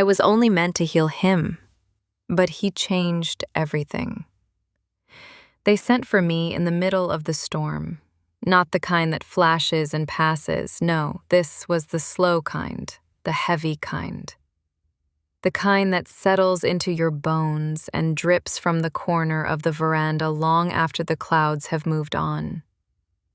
I was only meant to heal him, but he changed everything. They sent for me in the middle of the storm, not the kind that flashes and passes. No, this was the slow kind, the heavy kind. The kind that settles into your bones and drips from the corner of the veranda long after the clouds have moved on.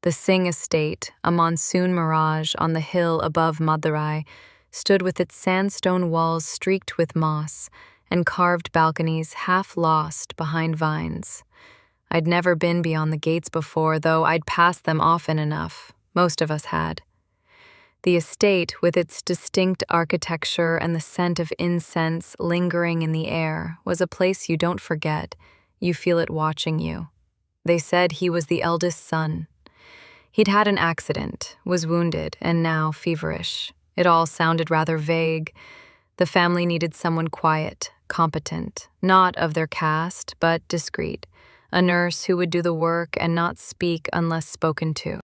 The Singh estate, a monsoon mirage on the hill above Madurai, stood with its sandstone walls streaked with moss and carved balconies half lost behind vines. I'd never been beyond the gates before, though I'd passed them often enough. Most of us had. The estate, with its distinct architecture and the scent of incense lingering in the air, was a place you don't forget. You feel it watching you. They said he was the eldest son. He'd had an accident, was wounded, and now feverish. It all sounded rather vague. The family needed someone quiet, competent, not of their caste, but discreet. A nurse who would do the work and not speak unless spoken to.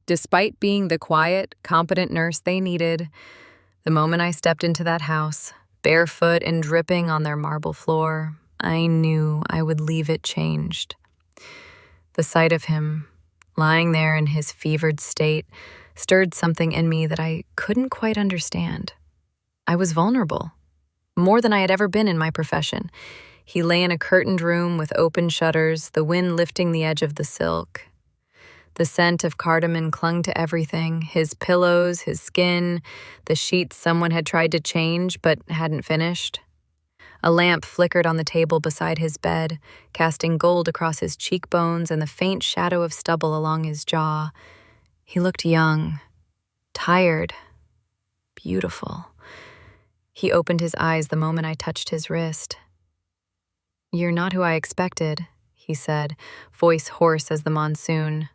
Despite being the quiet, competent nurse they needed, the moment I stepped into that house, barefoot and dripping on their marble floor, I knew I would leave it changed. The sight of him, lying there in his fevered state, stirred something in me that I couldn't quite understand. I was vulnerable, more than I had ever been in my profession. He lay in a curtained room with open shutters, the wind lifting the edge of the silk. The scent of cardamom clung to everything, his pillows, his skin, the sheets someone had tried to change but hadn't finished. A lamp flickered on the table beside his bed, casting gold across his cheekbones and the faint shadow of stubble along his jaw. He looked young, tired, beautiful. He opened his eyes the moment I touched his wrist. "You're not who I expected," he said, voice hoarse as the monsoon.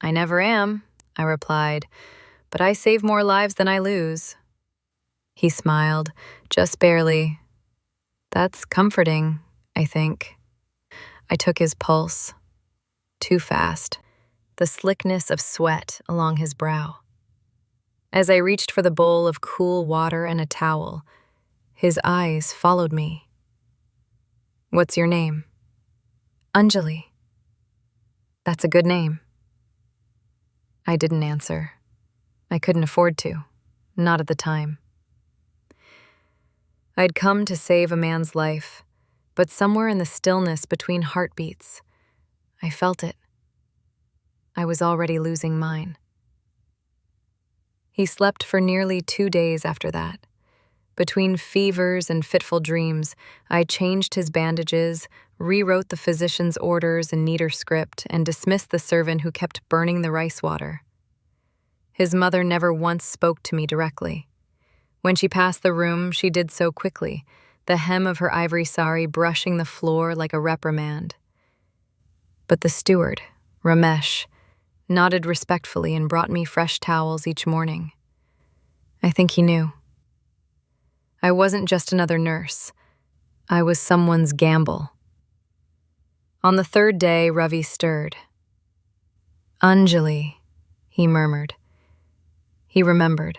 "I never am," I replied, "but I save more lives than I lose." He smiled, just barely. "That's comforting, I think." I took his pulse. Too fast. The slickness of sweat along his brow. As I reached for the bowl of cool water and a towel, his eyes followed me. "What's your name?" "Anjali." "That's a good name." I didn't answer. I couldn't afford to, not at the time. I'd come to save a man's life, but somewhere in the stillness between heartbeats, I felt it. I was already losing mine. He slept for nearly 2 days after that. Between fevers and fitful dreams, I changed his bandages, rewrote the physician's orders in neater script, and dismissed the servant who kept burning the rice water. His mother never once spoke to me directly. When she passed the room, she did so quickly, the hem of her ivory sari brushing the floor like a reprimand. But the steward, Ramesh, nodded respectfully and brought me fresh towels each morning. I think he knew. I wasn't just another nurse. I was someone's gamble. On the 3rd day, Ravi stirred. "Anjali," he murmured. He remembered.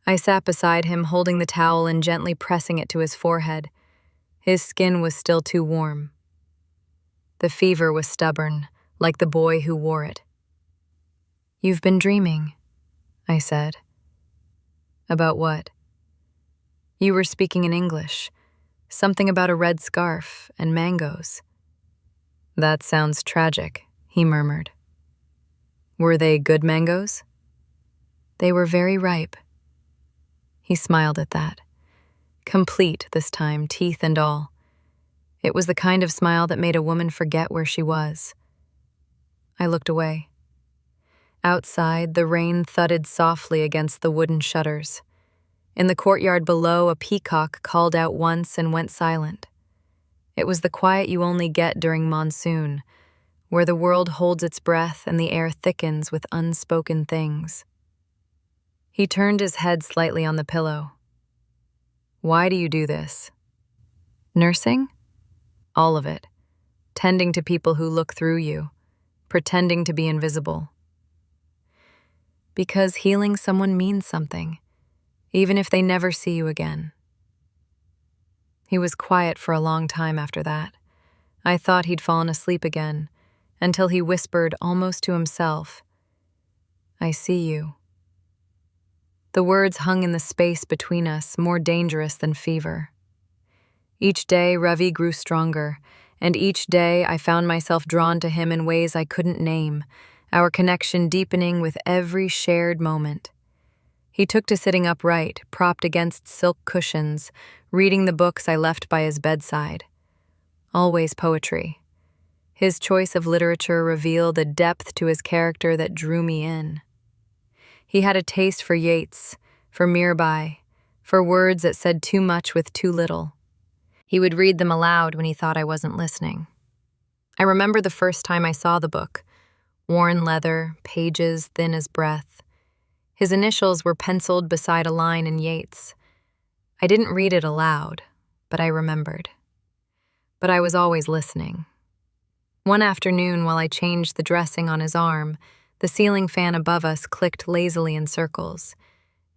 I sat beside him, holding the towel and gently pressing it to his forehead. His skin was still too warm. The fever was stubborn, like the boy who wore it. "You've been dreaming," I said. "About what?" "You were speaking in English. Something about a red scarf and mangoes." "That sounds tragic," he murmured. "Were they good mangoes?" "They were very ripe." He smiled at that. Complete this time, teeth and all. It was the kind of smile that made a woman forget where she was. I looked away. Outside, the rain thudded softly against the wooden shutters. In the courtyard below, a peacock called out once and went silent. It was the quiet you only get during monsoon, where the world holds its breath and the air thickens with unspoken things. He turned his head slightly on the pillow. "Why do you do this?" "Nursing?" "All of it. Tending to people who look through you, pretending to be invisible." "Because healing someone means something. even if they never see you again." He was quiet for a long time after that. I thought he'd fallen asleep again, until he whispered almost to himself, "I see you." The words hung in the space between us, more dangerous than fever. Each day, Ravi grew stronger, and each day I found myself drawn to him in ways I couldn't name, our connection deepening with every shared moment. He took to sitting upright, propped against silk cushions, reading the books I left by his bedside. Always poetry. His choice of literature revealed a depth to his character that drew me in. He had a taste for Yeats, for Mirabai, for words that said too much with too little. He would read them aloud when he thought I wasn't listening. I remember the first time I saw the book, worn leather, pages thin as breath. His initials were penciled beside a line in Yeats. I didn't read it aloud, but I remembered. But I was always listening. One afternoon, while I changed the dressing on his arm, the ceiling fan above us clicked lazily in circles.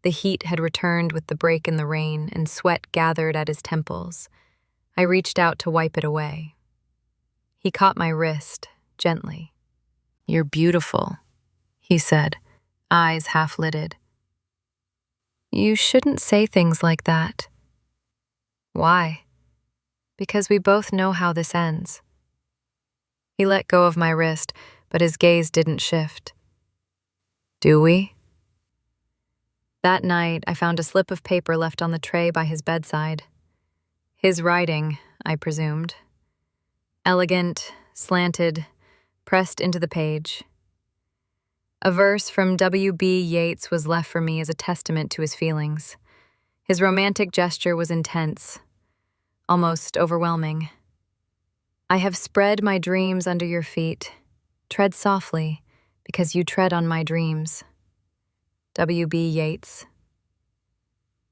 The heat had returned with the break in the rain, and sweat gathered at his temples. I reached out to wipe it away. He caught my wrist, gently. "You're beautiful," he said, eyes half-lidded. "You shouldn't say things like that." "Why?" "Because we both know how this ends." He let go of my wrist, but his gaze didn't shift. "Do we?" That night, I found a slip of paper left on the tray by his bedside. His writing, I presumed. Elegant, slanted, pressed into the page. A verse from W.B. Yeats was left for me as a testament to his feelings. His romantic gesture was intense, almost overwhelming. "I have spread my dreams under your feet. Tread softly, because you tread on my dreams." W.B. Yeats.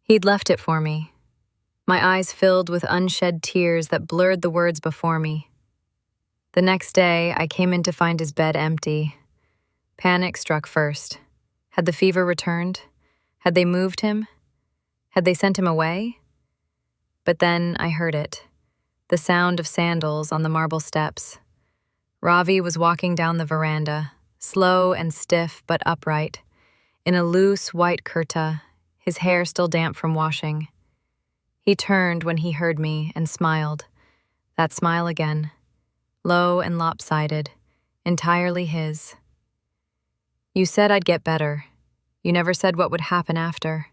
He'd left it for me. My eyes filled with unshed tears that blurred the words before me. The next day, I came in to find his bed empty. Panic struck first. Had the fever returned? Had they moved him? Had they sent him away? But then I heard it. The sound of sandals on the marble steps. Ravi was walking down the veranda, slow and stiff but upright, in a loose white kurta, his hair still damp from washing. He turned when he heard me and smiled. That smile again, low and lopsided, entirely his. "You said I'd get better. You never said what would happen after."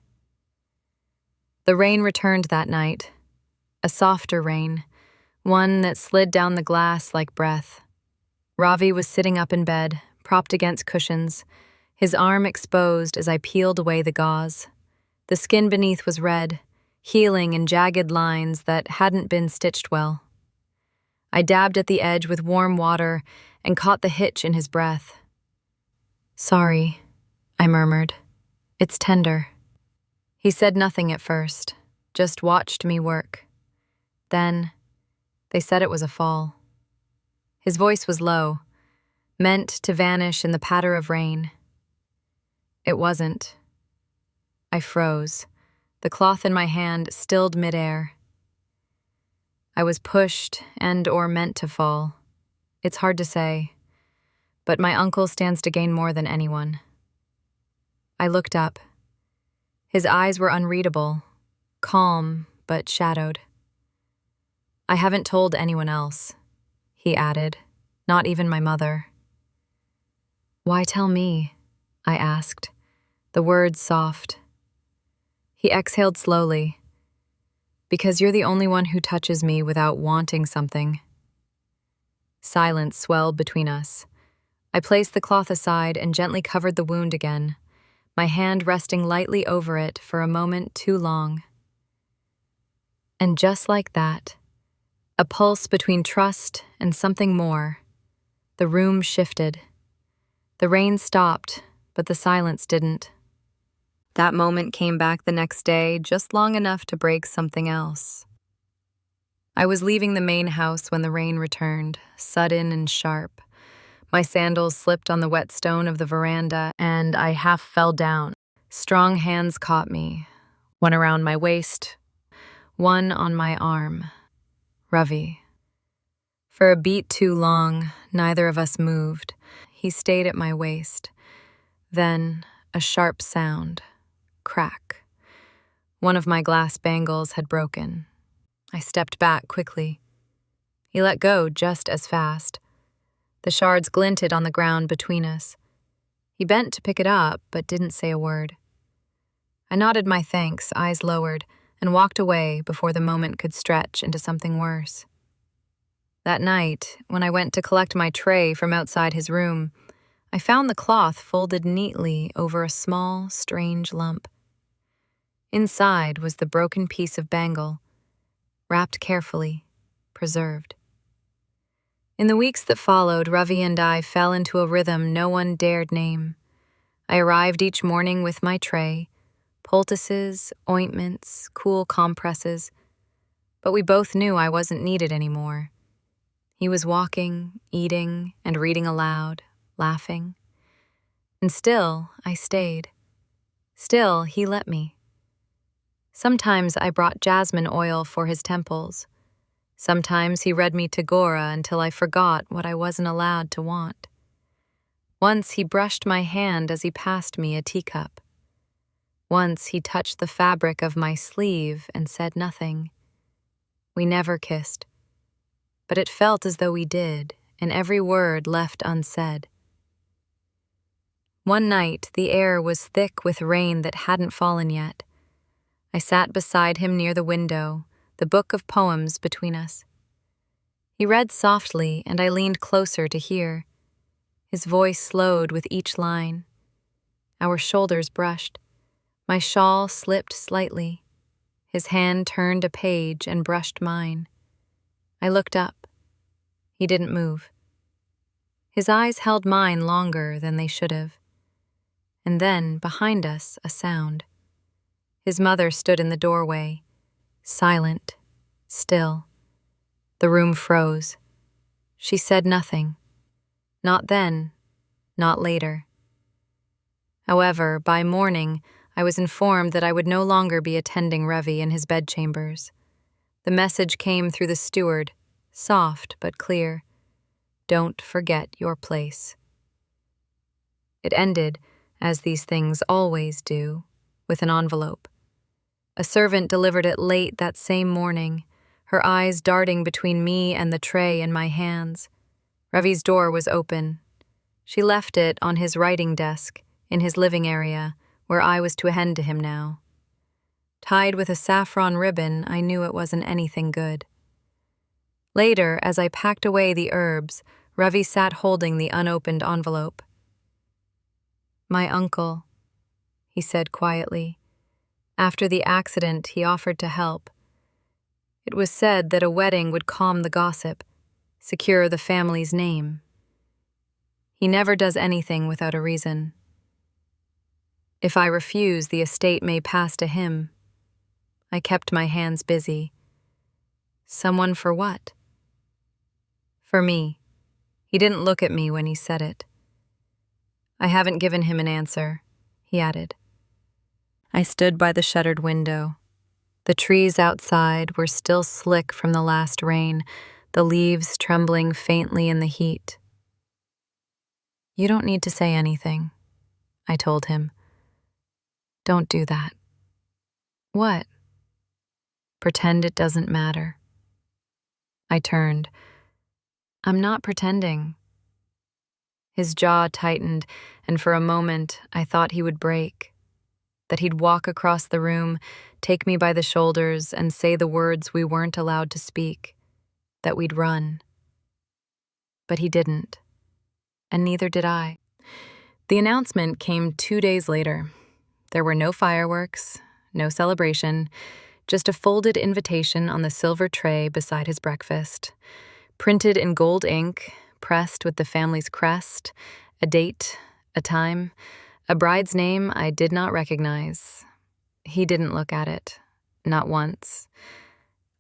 The rain returned that night, a softer rain, one that slid down the glass like breath. Ravi was sitting up in bed, propped against cushions, his arm exposed as I peeled away the gauze. The skin beneath was red, healing in jagged lines that hadn't been stitched well. I dabbed at the edge with warm water and caught the hitch in his breath. "Sorry," I murmured. "It's tender." He said nothing at first, just watched me work. Then, they said it was a fall. His voice was low, meant to vanish in the patter of rain. It wasn't. I froze, the cloth in my hand stilled midair. I was pushed or meant to fall. It's hard to say, but my uncle stands to gain more than anyone. I looked up. His eyes were unreadable, calm but shadowed. "I haven't told anyone else," he added, "not even my mother." "Why tell me?" I asked, the words soft. He exhaled slowly. "Because you're the only one who touches me without wanting something." Silence swelled between us. I placed the cloth aside and gently covered the wound again, my hand resting lightly over it for a moment too long. And just like that, a pulse between trust and something more, the room shifted. The rain stopped, but the silence didn't. That moment came back the next day, just long enough to break something else. I was leaving the main house when the rain returned, sudden and sharp. My sandals slipped on the wet stone of the veranda, and I half fell down. Strong hands caught me, one around my waist, one on my arm. Ravi. For a beat too long, neither of us moved. He stayed at my waist. Then, a sharp sound. Crack. One of my glass bangles had broken. I stepped back quickly. He let go just as fast. The shards glinted on the ground between us. He bent to pick it up, but didn't say a word. I nodded my thanks, eyes lowered, and walked away before the moment could stretch into something worse. That night, when I went to collect my tray from outside his room, I found the cloth folded neatly over a small, strange lump. Inside was the broken piece of bangle, wrapped carefully, preserved. In the weeks that followed, Ravi and I fell into a rhythm no one dared name. I arrived each morning with my tray, poultices, ointments, cool compresses, but we both knew I wasn't needed anymore. He was walking, eating, and reading aloud, laughing. And still, I stayed. Still, he let me. Sometimes I brought jasmine oil for his temples. Sometimes he read me Tagore until I forgot what I wasn't allowed to want. Once he brushed my hand as he passed me a teacup. Once he touched the fabric of my sleeve and said nothing. We never kissed, but it felt as though we did, and every word left unsaid. One night, the air was thick with rain that hadn't fallen yet. I sat beside him near the window, the book of poems between us. He read softly, and I leaned closer to hear. His voice slowed with each line. Our shoulders brushed. My shawl slipped slightly. His hand turned a page and brushed mine. I looked up. He didn't move. His eyes held mine longer than they should have. And then, behind us, a sound. His mother stood in the doorway, silent, still. The room froze. She said nothing. Not then, not later. However, by morning, I was informed that I would no longer be attending Ravi in his bedchambers. The message came through the steward, soft but clear. Don't forget your place. It ended, as these things always do, with an envelope. A servant delivered it late that same morning, her eyes darting between me and the tray in my hands. Ravi's door was open. She left it on his writing desk, in his living area, where I was to attend to him now. Tied with a saffron ribbon, I knew it wasn't anything good. Later, as I packed away the herbs, Ravi sat holding the unopened envelope. My uncle, he said quietly. After the accident, he offered to help. It was said that a wedding would calm the gossip, secure the family's name. He never does anything without a reason. If I refuse, the estate may pass to him. I kept my hands busy. Someone for what? For me. He didn't look at me when he said it. I haven't given him an answer, he added. I stood by the shuttered window. The trees outside were still slick from the last rain, the leaves trembling faintly in the heat. You don't need to say anything, I told him. Don't do that. What? Pretend it doesn't matter. I turned. I'm not pretending. His jaw tightened, and for a moment I thought he would break, that he'd walk across the room, take me by the shoulders, and say the words we weren't allowed to speak, that we'd run. But he didn't, and neither did I. The announcement came 2 days later. There were no fireworks, no celebration, just a folded invitation on the silver tray beside his breakfast, printed in gold ink, pressed with the family's crest, a date, a time, a bride's name I did not recognize. He didn't look at it, not once.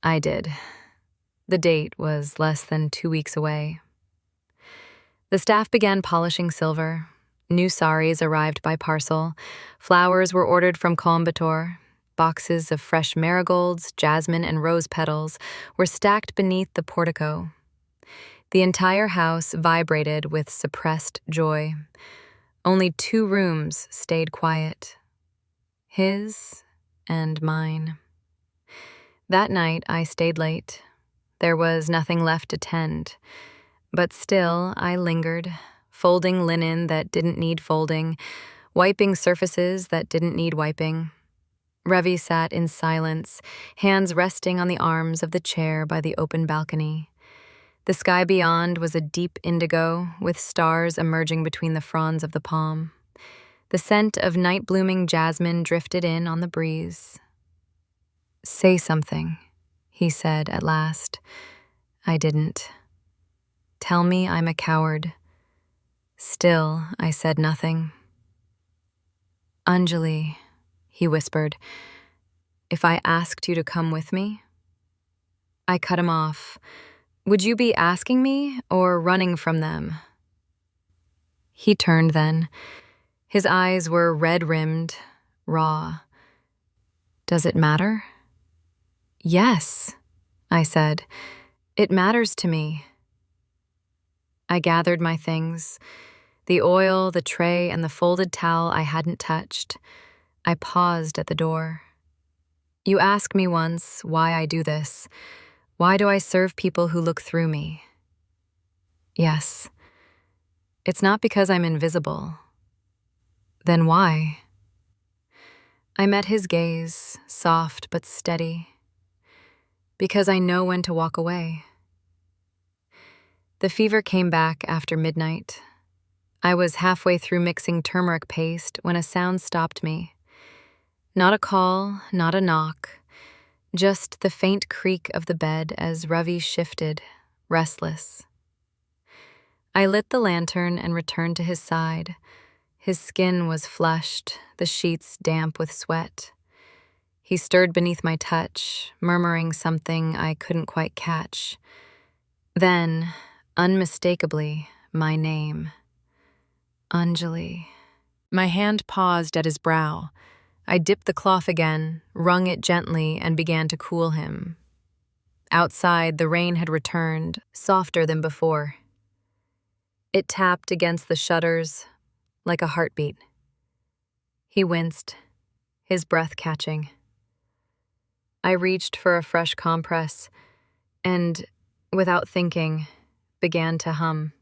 I did. The date was less than 2 weeks away. The staff began polishing silver. New saris arrived by parcel. Flowers were ordered from Coimbatore. Boxes of fresh marigolds, jasmine, and rose petals were stacked beneath the portico. The entire house vibrated with suppressed joy. Only 2 rooms stayed quiet, his and mine. That night I stayed late. There was nothing left to tend, but still I lingered, folding linen that didn't need folding, wiping surfaces that didn't need wiping. Revi sat in silence, hands resting on the arms of the chair by the open balcony. The sky beyond was a deep indigo, with stars emerging between the fronds of the palm. The scent of night-blooming jasmine drifted in on the breeze. "Say something," he said at last. I didn't. "Tell me I'm a coward." Still, I said nothing. "Anjali," he whispered, "if I asked you to come with me?" I cut him off. "Would you be asking me or running from them?" He turned then. His eyes were red-rimmed, raw. "Does it matter?" "Yes," I said. "It matters to me." I gathered my things, the oil, the tray, and the folded towel I hadn't touched. I paused at the door. "You asked me once why I do this. Why do I serve people who look through me?" "Yes." "It's not because I'm invisible." "Then why?" I met his gaze, soft but steady. "Because I know when to walk away." The fever came back after midnight. I was halfway through mixing turmeric paste when a sound stopped me. Not a call, not a knock, just the faint creak of the bed as Ravi shifted, restless. I lit the lantern and returned to his side. His skin was flushed, the sheets damp with sweat. He stirred beneath my touch, murmuring something I couldn't quite catch. Then, unmistakably, my name. Anjali. My hand paused at his brow. I dipped the cloth again, wrung it gently, and began to cool him. Outside, the rain had returned, softer than before. It tapped against the shutters like a heartbeat. He winced, his breath catching. I reached for a fresh compress and, without thinking, began to hum.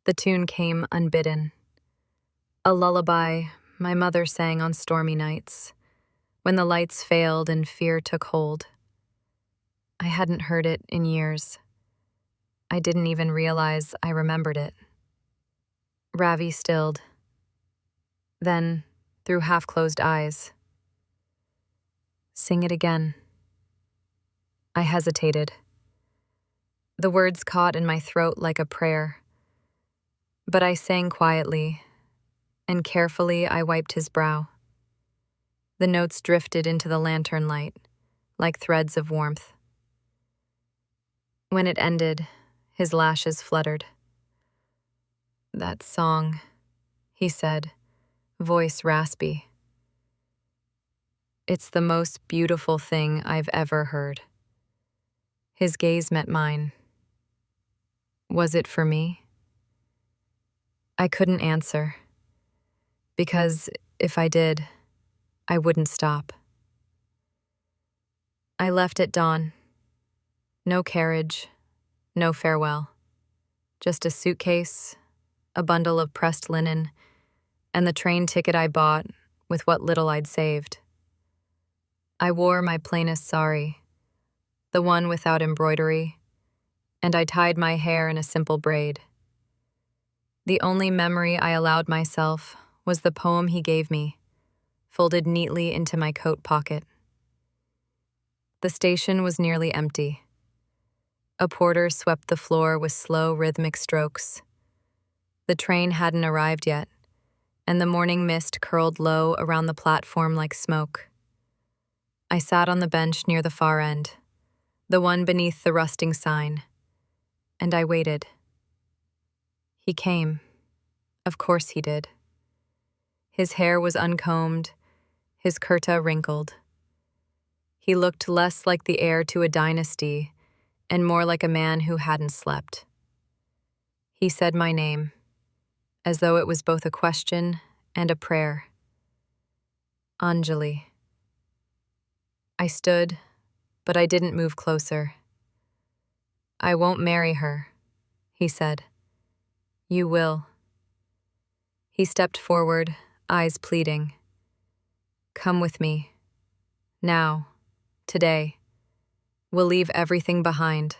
The tune came unbidden. A lullaby my mother sang on stormy nights, when the lights failed and fear took hold. I hadn't heard it in years. I didn't even realize I remembered it. Ravi stilled. Then, through half-closed eyes, "Sing it again." I hesitated. The words caught in my throat like a prayer. But I sang quietly, and carefully I wiped his brow. The notes drifted into the lantern light, like threads of warmth. When it ended, his lashes fluttered. "That song," he said, voice raspy. "It's the most beautiful thing I've ever heard." His gaze met mine. Was it for me? I couldn't answer, because if I did, I wouldn't stop. I left at dawn. No carriage, no farewell. Just a suitcase, a bundle of pressed linen, and the train ticket I bought with what little I'd saved. I wore my plainest sari, the one without embroidery, and I tied my hair in a simple braid. The only memory I allowed myself was the poem he gave me, folded neatly into my coat pocket. The station was nearly empty. A porter swept the floor with slow, rhythmic strokes. The train hadn't arrived yet, and the morning mist curled low around the platform like smoke. I sat on the bench near the far end, the one beneath the rusting sign, and I waited. He came. Of course he did. His hair was uncombed, his kurta wrinkled, He looked less like the heir to a dynasty and more like a man who hadn't slept. He said my name, as though it was both a question and a prayer. Anjali. I stood, but I didn't move closer. I won't marry her, he said. You will. He stepped forward, eyes pleading. Come with me. Now. Today. We'll leave everything behind.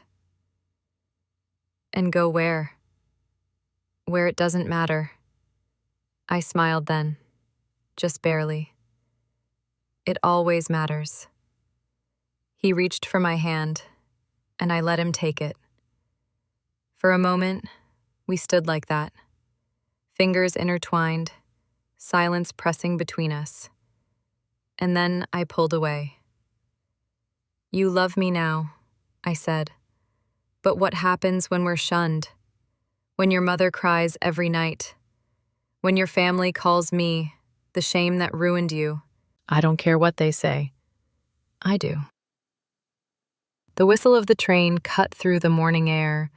And go where? Where it doesn't matter. I smiled then, just barely. It always matters. He reached for my hand, and I let him take it. For a moment, we stood like that, fingers intertwined, silence pressing between us. And then I pulled away. You love me now, I said. But what happens when we're shunned? When your mother cries every night? When your family calls me the shame that ruined you? I don't care what they say. I do. The whistle of the train cut through the morning air,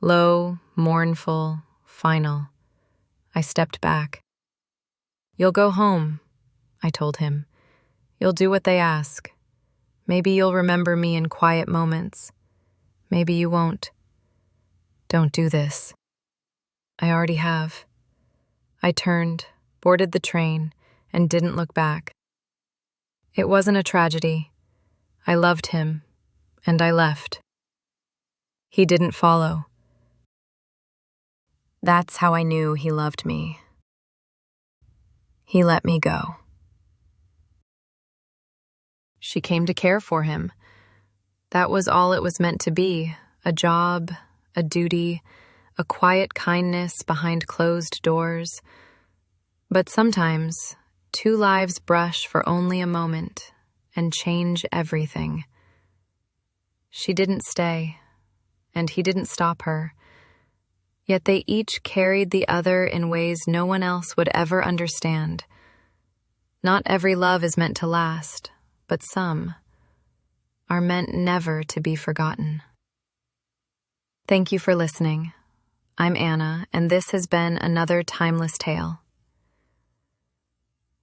low, mournful, final. I stepped back. You'll go home, I told him. You'll do what they ask. Maybe you'll remember me in quiet moments. Maybe you won't. Don't do this. I already have. I turned, boarded the train, and didn't look back. It wasn't a tragedy. I loved him, and I left. He didn't follow. That's how I knew he loved me. He let me go. She came to care for him. That was all it was meant to be, a job, a duty, a quiet kindness behind closed doors. But sometimes, two lives brush for only a moment and change everything. She didn't stay, and he didn't stop her. Yet they each carried the other in ways no one else would ever understand. Not every love is meant to last, but some are meant never to be forgotten. Thank you for listening. I'm Anna, and this has been another timeless tale.